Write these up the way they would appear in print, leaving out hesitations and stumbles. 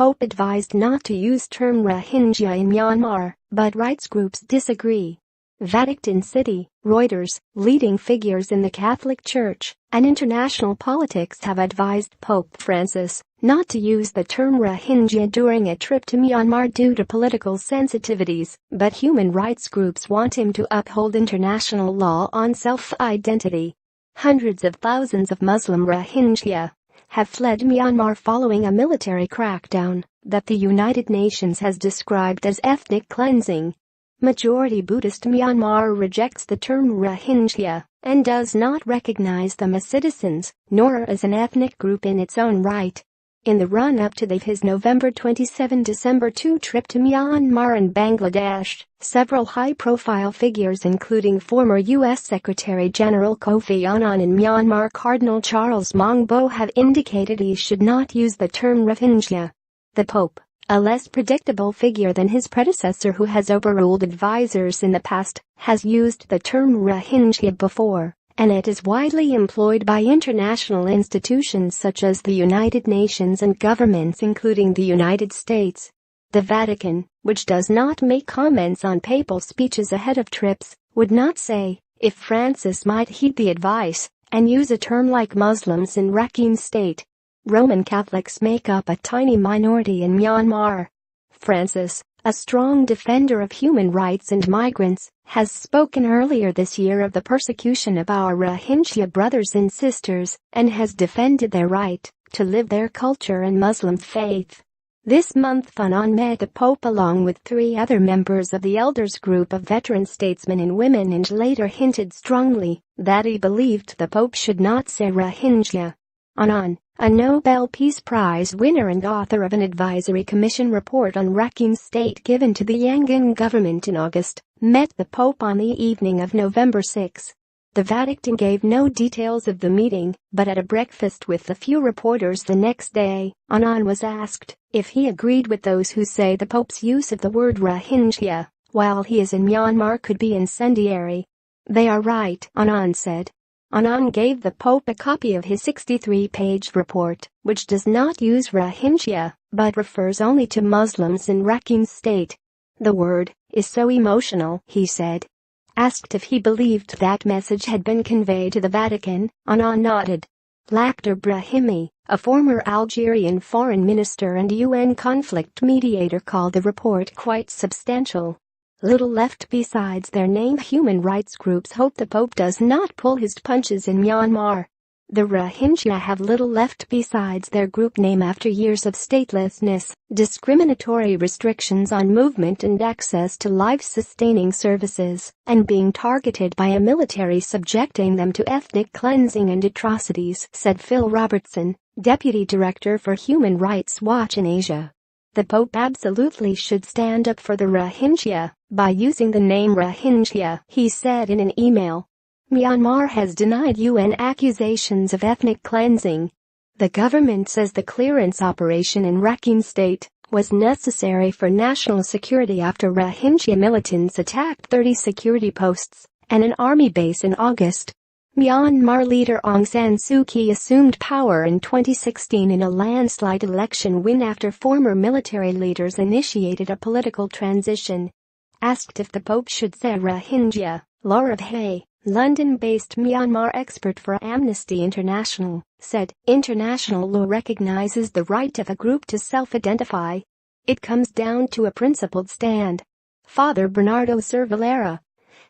Pope advised not to use term Rohingya in Myanmar, but rights groups disagree. Vatican City, Reuters, leading figures in the Catholic Church and international politics have advised Pope Francis not to use the term Rohingya during a trip to Myanmar due to political sensitivities, but human rights groups want him to uphold international law on self-identity. Hundreds of thousands of Muslim Rohingya have fled Myanmar following a military crackdown that the United Nations has described as ethnic cleansing. Majority Buddhist Myanmar rejects the term Rohingya and does not recognize them as citizens, nor as an ethnic group in its own right. In the run-up to his November 27–December 2 trip to Myanmar and Bangladesh, several high-profile figures including former U.S. Secretary General Kofi Annan and Myanmar Cardinal Charles Mongbo have indicated he should not use the term Rohingya. The Pope, a less predictable figure than his predecessor who has overruled advisors in the past, has used the term Rohingya before, and it is widely employed by international institutions such as the United Nations and governments including the United States. The Vatican, which does not make comments on papal speeches ahead of trips, would not say if Francis might heed the advice and use a term like Muslims in Rakhine State. Roman Catholics make up a tiny minority in Myanmar. Francis, a strong defender of human rights and migrants, has spoken earlier this year of the persecution of our Rohingya brothers and sisters and has defended their right to live their culture and Muslim faith. This month Annan met the Pope along with 3 other members of the Elders group of veteran statesmen and women and later hinted strongly that he believed the Pope should not say Rohingya. Annan, a Nobel Peace Prize winner and author of an advisory commission report on Rakhine State given to the Yangon government in August, met the Pope on the evening of November 6. The Vatican gave no details of the meeting, but at a breakfast with a few reporters the next day, Annan was asked if he agreed with those who say the Pope's use of the word Rohingya while he is in Myanmar could be incendiary. "They are right," Annan said. Annan gave the Pope a copy of his 63-page report, which does not use Rohingya, but refers only to Muslims in Rakhine State. "The word is so emotional," he said. Asked if he believed that message had been conveyed to the Vatican, Annan nodded. Lakhdar Brahimi, a former Algerian foreign minister and UN conflict mediator, called the report quite substantial. Little left besides their name. Human rights groups hope the Pope does not pull his punches in Myanmar. The Rohingya have little left besides their group name after years of statelessness, discriminatory restrictions on movement and access to life-sustaining services, and being targeted by a military subjecting them to ethnic cleansing and atrocities, said Phil Robertson, Deputy Director for Human Rights Watch in Asia. The Pope absolutely should stand up for the Rohingya by using the name Rohingya, he said in an email. Myanmar has denied UN accusations of ethnic cleansing. The government says the clearance operation in Rakhine State was necessary for national security after Rohingya militants attacked 30 security posts and an army base in August. Myanmar leader Aung San Suu Kyi assumed power in 2016 in a landslide election win after former military leaders initiated a political transition. Asked if the Pope should say Rohingya, Laura Hay, London-based Myanmar expert for Amnesty International, said, "International law recognizes the right of a group to self-identify. It comes down to a principled stand." Father Bernardo Cervellera,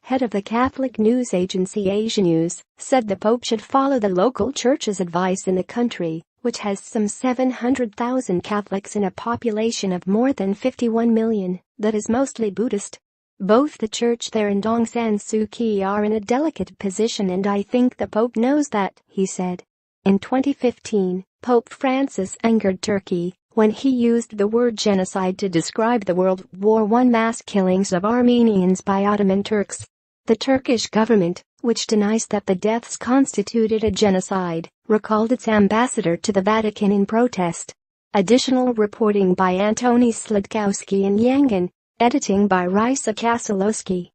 head of the Catholic news agency Asia News, said the Pope should follow the local church's advice in the country, which has some 700,000 Catholics in a population of more than 51 million, that is mostly Buddhist. Both the church there and Aung San Suu Kyi are in a delicate position, and I think the Pope knows that, he said. In 2015, Pope Francis angered Turkey when he used the word genocide to describe the World War I mass killings of Armenians by Ottoman Turks. The Turkish government, which denies that the deaths constituted a genocide, recalled its ambassador to the Vatican in protest. Additional reporting by Antoni Sladkowski in Yangon. Editing by Rysa Kasalowski.